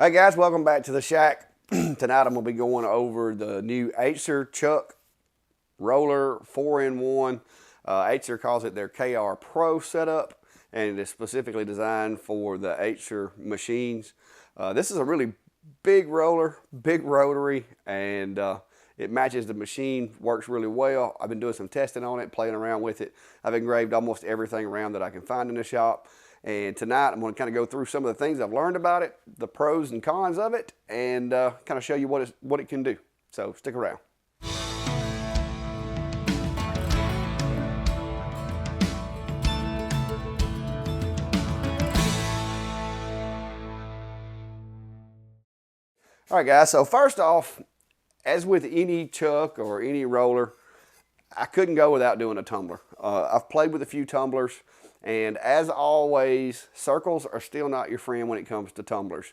Hey guys, welcome back to the shack. Tonight I'm going to be going over the new Atezr chuck roller 4-in-1. Atezr calls it their KR Pro setup, and it is specifically designed for the Atezr machines. This is a really big roller, big rotary, and it matches the machine, works really well. I've been doing some testing on it, playing around with it. I've engraved almost everything around that I can find in the shop. And tonight I'm going to kind of go through some of the things I've learned about it, the pros and cons of it, and kind of show you what it can do. So stick around. All right, guys, so first off, as with any chuck or any roller, I couldn't go without doing a tumbler. I've played with a few tumblers, and as always, circles are still not your friend when it comes to tumblers.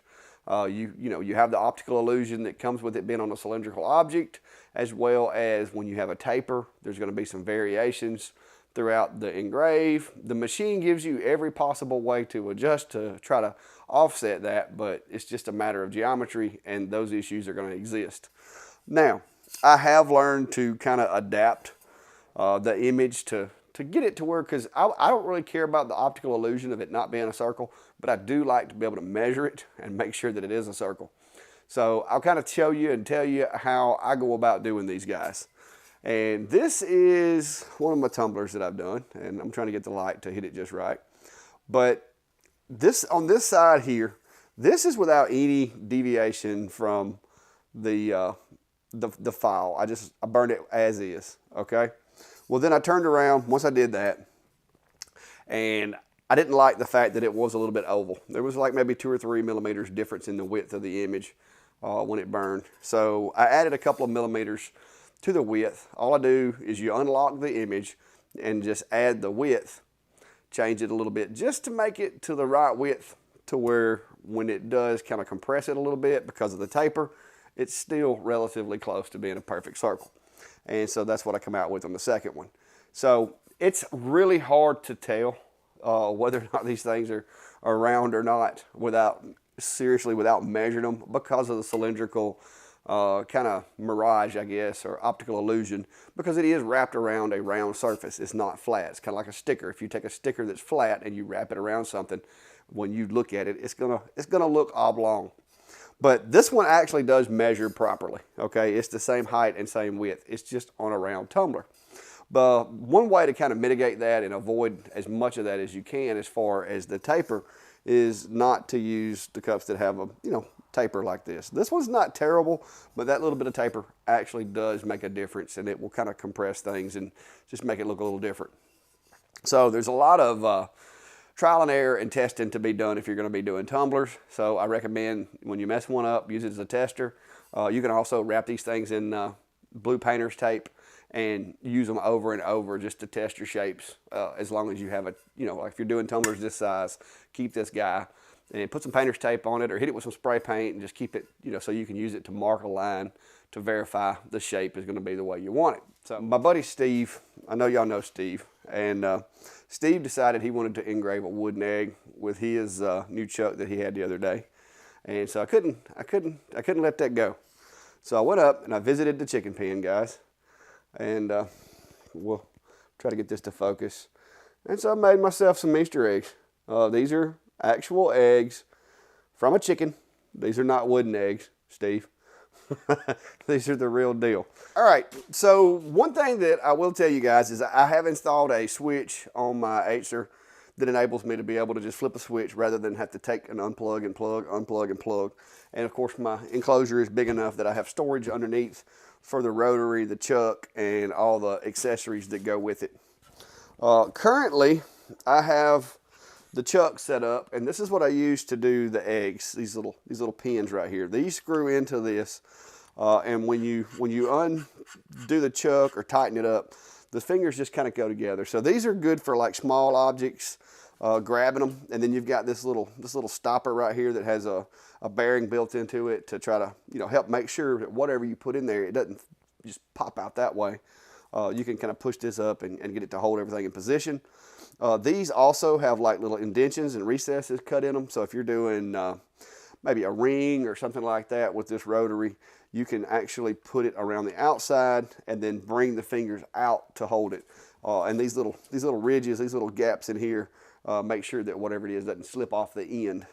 You have the optical illusion that comes with it being on a cylindrical object, as well as when you have a taper, there's going to be some variations throughout the engrave. The machine gives you every possible way to adjust to try to offset that, but it's just a matter of geometry, and those issues are going to exist. Now, I have learned to kind of adapt the image to get it to where, because I don't really care about the optical illusion of it not being a circle, but I do like to be able to measure it and make sure that it is a circle. So I'll kind of show you and tell you how I go about doing these guys. And this is one of my tumblers that I've done, and I'm trying to get the light to hit it just right. But this, on this side here, this is without any deviation from the file. I burned it as is, okay? Well, then I turned around once I did that, and I didn't like the fact that it was a little bit oval. There was like maybe 2 or 3 millimeters difference in the width of the image when it burned. So I added a couple of millimeters to the width. All I do is you unlock the image and just add the width, change it a little bit just to make it to the right width to where when it does kind of compress it a little bit because of the taper, it's still relatively close to being a perfect circle. And so that's what I come out with on the second one. So it's really hard to tell whether or not these things are round or not without measuring them because of the cylindrical kind of mirage, I guess, or optical illusion, because it is wrapped around a round surface. It's not flat. It's kind of like a sticker. If you take a sticker that's flat and you wrap it around something, when you look at it, it's gonna look oblong. But this one actually does measure properly, okay? It's the same height and same width. It's just on a round tumbler. But one way to kind of mitigate that and avoid as much of that as you can as far as the taper is not to use the cups that have a, taper like this. This one's not terrible, but that little bit of taper actually does make a difference, and it will kind of compress things and just make it look a little different. So there's a lot of trial and error and testing to be done if you're going to be doing tumblers. So I recommend when you mess one up, use it as a tester. You can also wrap these things in blue painter's tape and use them over and over just to test your shapes. As long as you have like if you're doing tumblers this size, keep this guy and put some painter's tape on it or hit it with some spray paint and just keep it, so you can use it to mark a line to verify the shape is going to be the way you want it. So my buddy Steve, I know y'all know Steve, and Steve decided he wanted to engrave a wooden egg with his new chuck that he had the other day, and so I couldn't let that go. So I went up and I visited the chicken pen, guys, and we'll try to get this to focus. And so I made myself some Easter eggs. These are actual eggs from a chicken. These are not wooden eggs, Steve. These are the real deal. All right, so one thing that I will tell you guys is I have installed a switch on my Atezr that enables me to be able to just flip a switch rather than have to take an unplug and plug, unplug and plug. And of course my enclosure is big enough that I have storage underneath for the rotary, the chuck, and all the accessories that go with it. Currently, I have the chuck set up, and this is what I use to do the eggs. These little pins right here. These screw into this, and when you undo the chuck or tighten it up, the fingers just kind of go together. So these are good for like small objects, grabbing them, and then you've got this little stopper right here that has a bearing built into it to try to help make sure that whatever you put in there, it doesn't just pop out that way. You can kind of push this up and get it to hold everything in position. These also have like little indentions and recesses cut in them. So if you're doing maybe a ring or something like that with this rotary, you can actually put it around the outside and then bring the fingers out to hold it. And these little ridges, these little gaps in here, make sure that whatever it is doesn't slip off the end.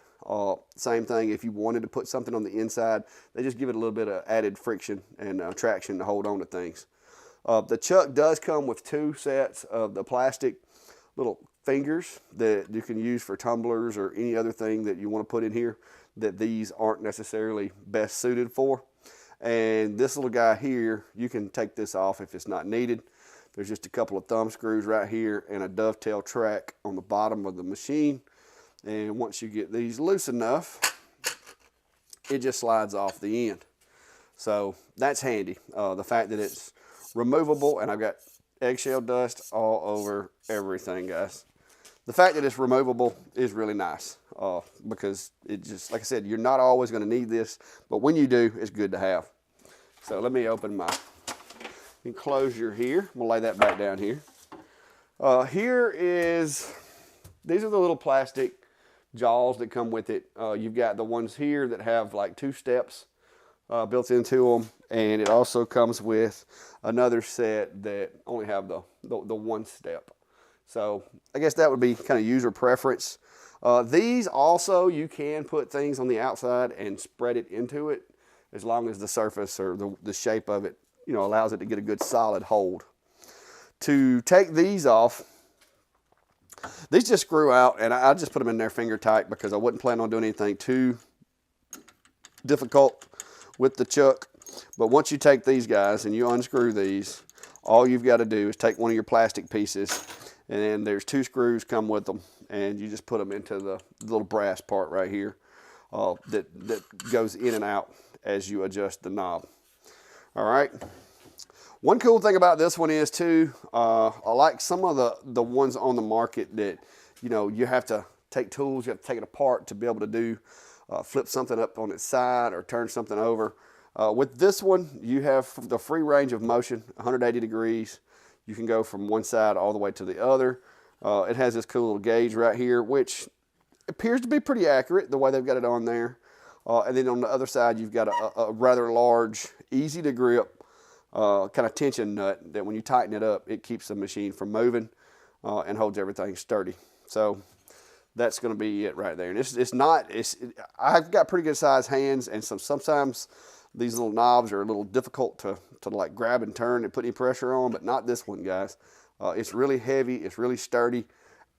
Same thing if you wanted to put something on the inside, they just give it a little bit of added friction and traction to hold on to things. The chuck does come with 2 sets of the plastic little fingers that you can use for tumblers or any other thing that you want to put in here that these aren't necessarily best suited for. And this little guy here, you can take this off if it's not needed. There's just a couple of thumb screws right here and a dovetail track on the bottom of the machine. And once you get these loose enough, it just slides off the end. So that's handy. The fact that it's removable, and I've got eggshell dust all over everything, guys. The fact that it's removable is really nice because it just, like I said, you're not always going to need this, but when you do, it's good to have. So let me open my enclosure here. I'm going to lay that back down here. These are the little plastic jaws that come with it. You've got the ones here that have like 2 steps built into them, and it also comes with another set that only have the 1 step. So I guess that would be kind of user preference. These also, you can put things on the outside and spread it into it as long as the surface or the shape of it, you know, allows it to get a good solid hold. To take these off, these just screw out, and I just put them in there finger tight because I wasn't planning on doing anything too difficult with the chuck. But once you take these guys and you unscrew these, all you've got to do is take one of your plastic pieces, and then there's 2 screws come with them, and you just put them into the little brass part right here that goes in and out as you adjust the knob. All right. One cool thing about this one is too, I like some of the ones on the market that, you know, you have to take tools, you have to take it apart to be able to do, flip something up on its side or turn something over. With this one, you have the free range of motion, 180 degrees. You can go from one side all the way to the other. It has this cool little gauge right here, which appears to be pretty accurate the way they've got it on there. And then on the other side, you've got a rather large, easy to grip, kind of tension nut that when you tighten it up, it keeps the machine from moving and holds everything sturdy. So that's going to be it right there. And I've got pretty good sized hands, and sometimes these little knobs are a little difficult to like grab and turn and put any pressure on, but not this one, guys. It's really heavy, it's really sturdy,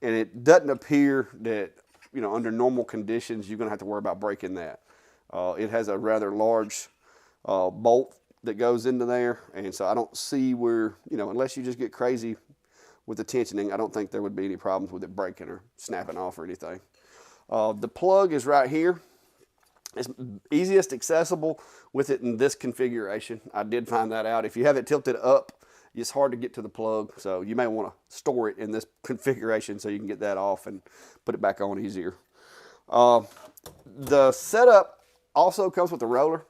and it doesn't appear that, you know, under normal conditions, you're going to have to worry about breaking that. It has a rather large bolt that goes into there, and so I don't see where, you know, unless you just get crazy with the tensioning, I don't think there would be any problems with it breaking or snapping off or anything. The plug is right here. It's easiest accessible with it in this configuration. I did find that out. If you have it tilted up, it's hard to get to the plug, so you may want to store it in this configuration so you can get that off and put it back on easier. The setup also comes with a roller,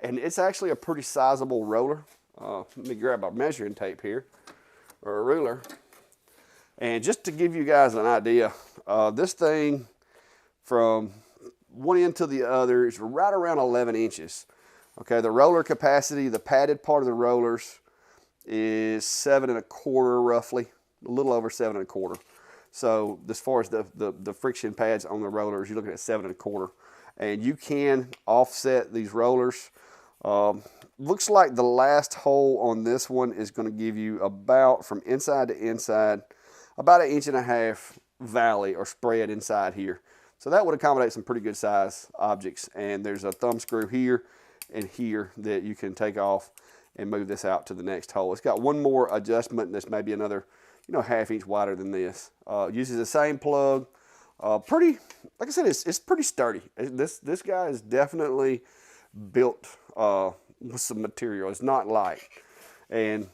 and it's actually a pretty sizable roller. Let me grab a measuring tape here, or a ruler. And just to give you guys an idea, this thing from one end to the other is right around 11 inches. Okay, the roller capacity, the padded part of the rollers is 7 1/4 roughly, a little over 7 1/4. So as far as the friction pads on the rollers, you're looking at 7 1/4. And you can offset these rollers. Looks like the last hole on this one is going to give you about, from inside to inside, about 1.5 inch valley or spread inside here. So that would accommodate some pretty good size objects. And there's a thumb screw here and here that you can take off and move this out to the next hole. It's got one more adjustment that's maybe another, you know, 1/2 inch wider than this. Uses the same plug. Pretty, like I said, it's pretty sturdy. This guy is definitely built with some material. It's not light. And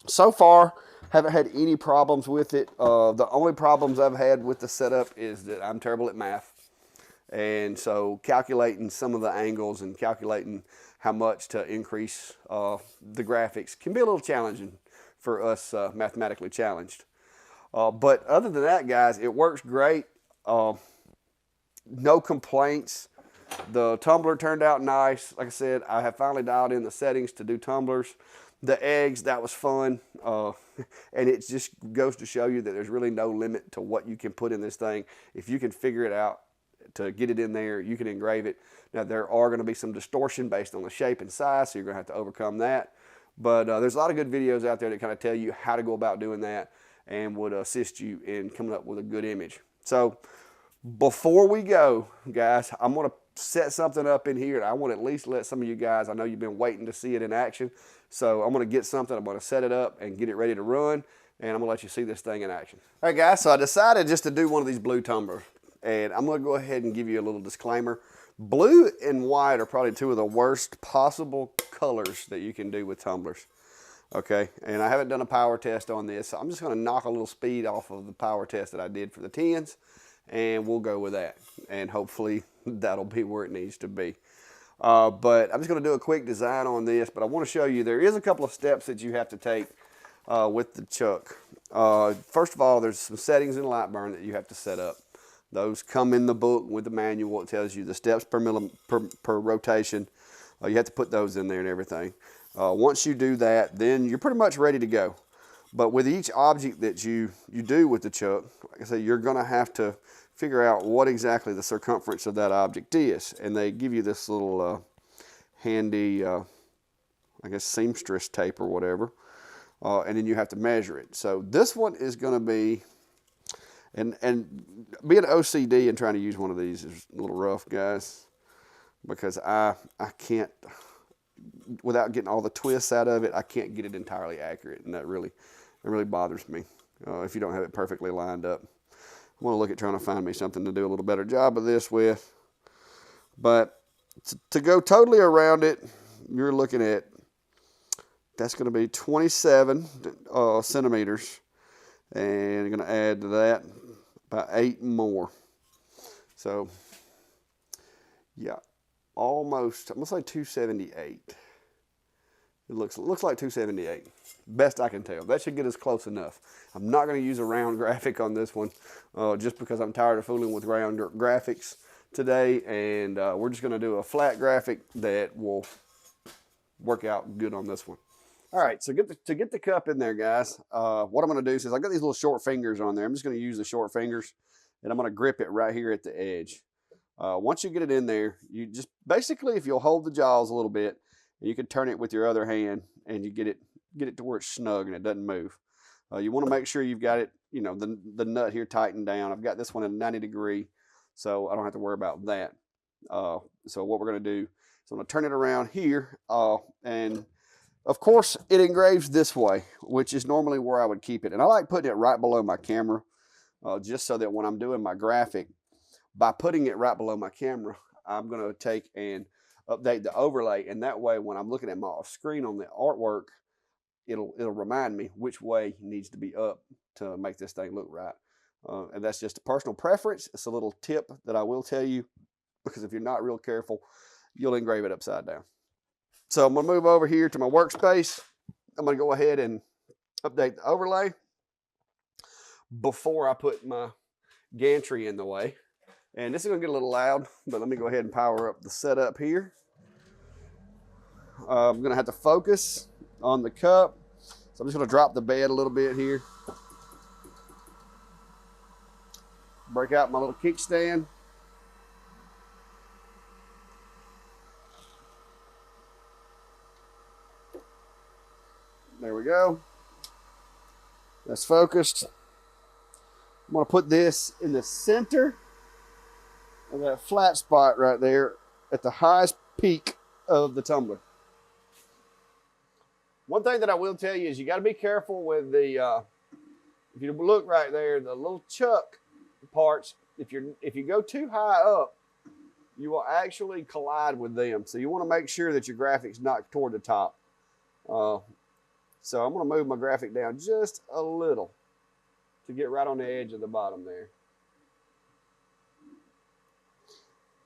so far, haven't had any problems with it. The only problems I've had with the setup is that I'm terrible at math. And so calculating some of the angles and calculating how much to increase the graphics can be a little challenging for us mathematically challenged. But other than that, guys, it works great. No complaints. The tumbler turned out nice. Like I said, I have finally dialed in the settings to do tumblers. The eggs, that was fun. And it just goes to show you that there's really no limit to what you can put in this thing. If you can figure it out to get it in there, you can engrave it. Now, there are going to be some distortion based on the shape and size, so you're going to have to overcome that. But there's a lot of good videos out there that kind of tell you how to go about doing that and would assist you in coming up with a good image. So before we go, guys, I'm going to set something up in here. I want to at least let some of you guys, I know you've been waiting to see it in action. So I'm going to get something, I'm going to set it up and get it ready to run, and I'm going to let you see this thing in action. All right, guys, so I decided just to do one of these blue tumblers, and I'm going to go ahead and give you a little disclaimer. Blue and white are probably two of the worst possible colors that you can do with tumblers. Okay, and I haven't done a power test on this, so I'm just going to knock a little speed off of the power test that I did for the 10s, and we'll go with that, and hopefully that'll be where it needs to be. But I'm just going to do a quick design on this, but I want to show you there is a couple of steps that you have to take with the chuck. First of all, there's some settings in Lightburn that you have to set up. Those come in the book with the manual. It tells you the steps per rotation. You have to put those in there and everything. Once you do that, then you're pretty much ready to go. But with each object that you do with the chuck, like I say, you're going to have to figure out what exactly the circumference of that object is. And they give you this little handy, I guess, seamstress tape or whatever. And then you have to measure it. So this one is going to be, and being OCD and trying to use one of these is a little rough, guys, because I can't, without getting all the twists out of it, I can't get it entirely accurate, and that really bothers me if you don't have it perfectly lined up. I'm going to look at trying to find me something to do a little better job of this with. But to go totally around it, you're looking at, that's going to be 27 centimeters. And you're going to add to that about 8 more. So, yeah, almost, I'm going to say 278. It looks like 278. Best I can tell. That should get us close enough. I'm not going to use a round graphic on this one just because I'm tired of fooling with round graphics today. And we're just going to do a flat graphic that will work out good on this one. All right, so to get the cup in there, guys, what I'm going to do is I've got these little short fingers on there. I'm just going to use the short fingers, and I'm going to grip it right here at the edge. Once you get it in there, you just basically, if you'll hold the jaws a little bit, you can turn it with your other hand, and you get it to where it's snug and it doesn't move. You want to make sure you've got it, you know, the nut here tightened down. I've got this one at 90 degree, so I don't have to worry about that. So what we're going to do is I'm going to turn it around here, and of course, it engraves this way, which is normally where I would keep it. And I like putting it right below my camera, just so that when I'm doing my graphic, by putting it right below my camera, I'm going to take and update the overlay. And that way, when I'm looking at my screen on the artwork, it'll remind me which way needs to be up to make this thing look right. And that's just a personal preference. It's a little tip that I will tell you, because if you're not real careful, you'll engrave it upside down. So I'm going to move over here to my workspace. I'm going to go ahead and update the overlay before I put my gantry in the way. And this is going to get a little loud, but let me go ahead and power up the setup here. I'm going to have to focus on the cup. So I'm just going to drop the bed a little bit here. Break out my little kickstand. There we go. That's focused. I'm going to put this in the center of that flat spot right there at the highest peak of the tumbler. One thing that I will tell you is you got to be careful with the, if you look right there, the little chuck parts, if you go too high up, you will actually collide with them. So you want to make sure that your graphic's not toward the top. So I'm going to move my graphic down just a little to get right on the edge of the bottom there.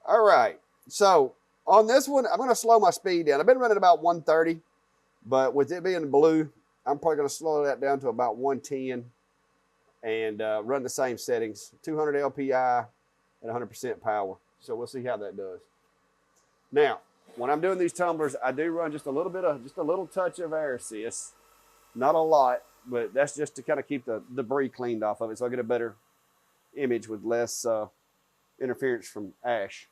All right, so on this one, I'm going to slow my speed down. I've been running about 130, but with it being blue, I'm probably going to slow that down to about 110 and run the same settings, 200 LPI and 100% power. So we'll see how that does. Now, when I'm doing these tumblers, I do run just a little touch of air assist. Not a lot, but that's just to kind of keep the debris cleaned off of it, so I get a better image with less interference from ash.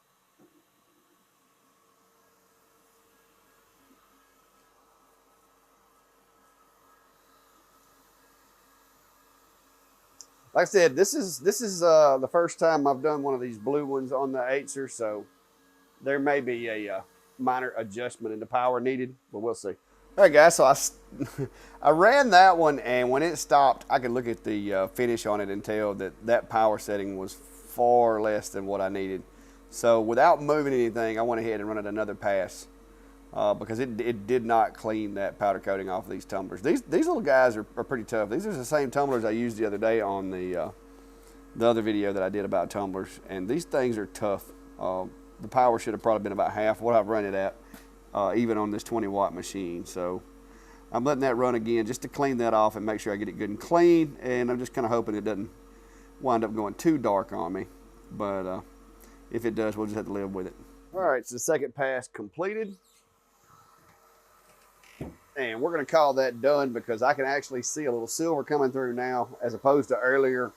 Like I said, this is the first time I've done one of these blue ones on the Atezr, so there may be a minor adjustment in the power needed, but we'll see. All right, guys, so I ran that one, and when it stopped, I could look at the finish on it and tell that that power setting was far less than what I needed. So without moving anything, I went ahead and run it another pass because it did not clean that powder coating off of these tumblers. These little guys are pretty tough. These are the same tumblers I used the other day on the other video that I did about tumblers, and these things are tough. The power should have probably been about half what I've run it at, even on this 20-watt machine. So I'm letting that run again just to clean that off and make sure I get it good and clean, and I'm just kind of hoping it doesn't wind up going too dark on me. But if it does, we'll just have to live with it. All right, so the second pass completed. And we're going to call that done because I can actually see a little silver coming through now as opposed to earlier.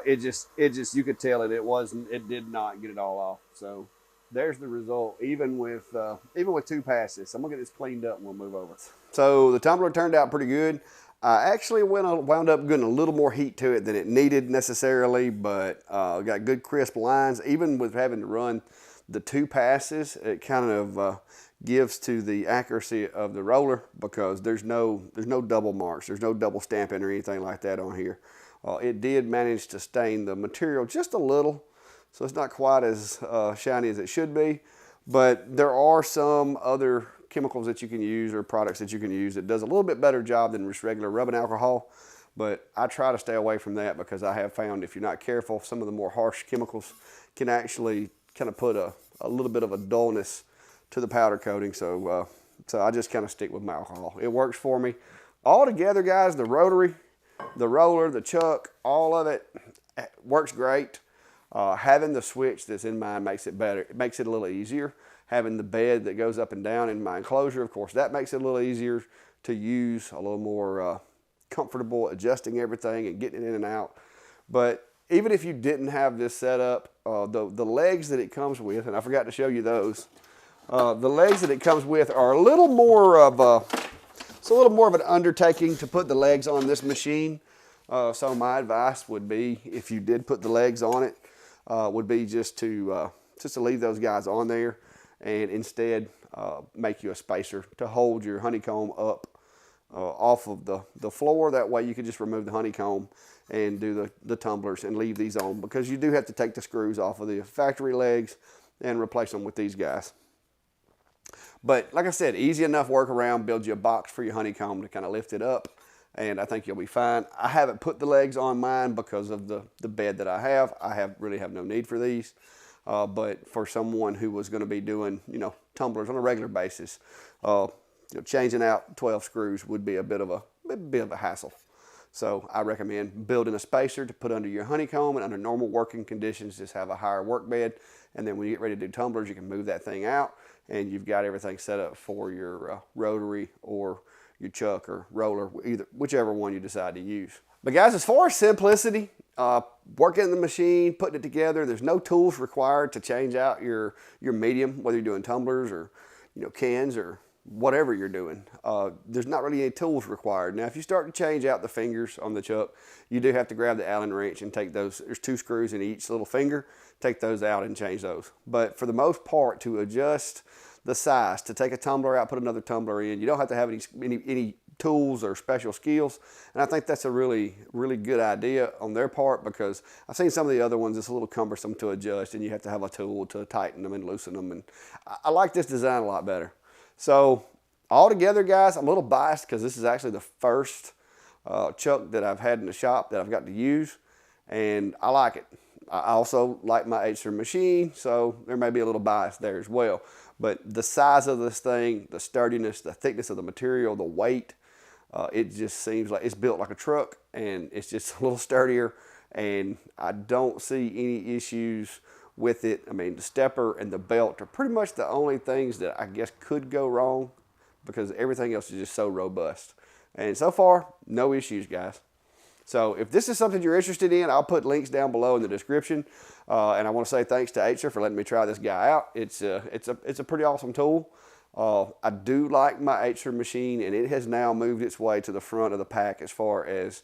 It just you could tell it did not get it all off. So there's the result, even with 2 passes. So I'm gonna get this cleaned up and we'll move over. So the tumbler turned out pretty good. I actually wound up getting a little more heat to it than it needed necessarily, but got good crisp lines. Even with having to run the 2 passes, it kind of gives to the accuracy of the roller because there's no double marks, there's no double stamping or anything like that on here. It did manage to stain the material just a little, so it's not quite as shiny as it should be, but there are some other chemicals that you can use or products that you can use that does a little bit better job than just regular rubbing alcohol, but I try to stay away from that because I have found if you're not careful, some of the more harsh chemicals can actually kind of put a little bit of a dullness to the powder coating, so I just kind of stick with my alcohol. It works for me. All together, guys, the rotary, the roller, the chuck, all of it works great. Having the switch that's in mine makes it better. It makes it a little easier. Having the bed that goes up and down in my enclosure, of course, that makes it a little easier to use, a little more comfortable adjusting everything and getting it in and out. But even if you didn't have this set up, the legs that it comes with, and I forgot to show you those, the legs that it comes with are a little more of an undertaking to put the legs on this machine. So my advice would be, if you did put the legs on it, would be just to leave those guys on there and instead make you a spacer to hold your honeycomb up off of the floor. That way you could just remove the honeycomb and do the tumblers and leave these on, because you do have to take the screws off of the factory legs and replace them with these guys. But like I said, easy enough workaround. Build you a box for your honeycomb to kind of lift it up, and I think you'll be fine. I haven't put the legs on mine because of the bed that I have. I really have no need for these. But for someone who was going to be doing, tumblers on a regular basis, changing out 12 screws would be a bit of a hassle. So I recommend building a spacer to put under your honeycomb, and under normal working conditions, just have a higher work bed. And then when you get ready to do tumblers, you can move that thing out, and you've got everything set up for your rotary or your chuck or roller, whichever one you decide to use. But guys, as far as simplicity, working the machine, putting it together, there's no tools required to change out your medium, whether you're doing tumblers or cans or whatever you're doing. There's not really any tools required. Now, if you start to change out the fingers on the chuck, you do have to grab the Allen wrench and take those. There's 2 screws in each little finger. Take those out and change those. But for the most part, to adjust the size, to take a tumbler out, put another tumbler in, you don't have to have any tools or special skills. And I think that's a really, really good idea on their part, because I've seen some of the other ones, it's a little cumbersome to adjust and you have to have a tool to tighten them and loosen them. And I like this design a lot better. So all together, guys, I'm a little biased because this is actually the first chuck that I've had in the shop that I've got to use, and I like it. I also like my Atezr machine, so there may be a little bias there as well. But the size of this thing, the sturdiness, the thickness of the material, the weight, it just seems like it's built like a truck, and it's just a little sturdier, and I don't see any issues with it. I mean, the stepper and the belt are pretty much the only things that I guess could go wrong, because everything else is just so robust. And so far, no issues, guys. So if this is something you're interested in, I'll put links down below in the description. And I want to say thanks to Atezr for letting me try this guy out. It's a pretty awesome tool. I do like my Atezr machine, and it has now moved its way to the front of the pack as far as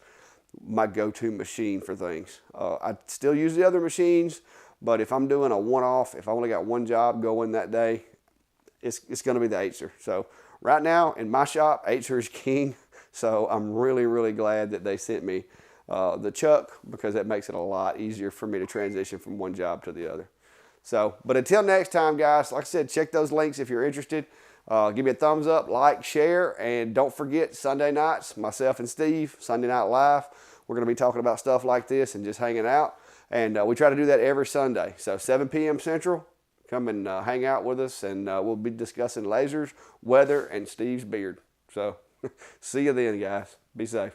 my go-to machine for things. I still use the other machines, but if I'm doing a one-off, if I only got one job going that day, it's going to be the Atezr. So right now in my shop, Atezr is king. So I'm really, really glad that they sent me the chuck, because that makes it a lot easier for me to transition from one job to the other. So, but until next time, guys, like I said, check those links if you're interested. Give me a thumbs up, like, share, and don't forget Sunday nights, myself and Steve, Sunday Night Live. We're going to be talking about stuff like this and just hanging out. And we try to do that every Sunday. So 7 p.m. Central, come and hang out with us, and we'll be discussing lasers, weather, and Steve's beard. So see you then, guys. Be safe.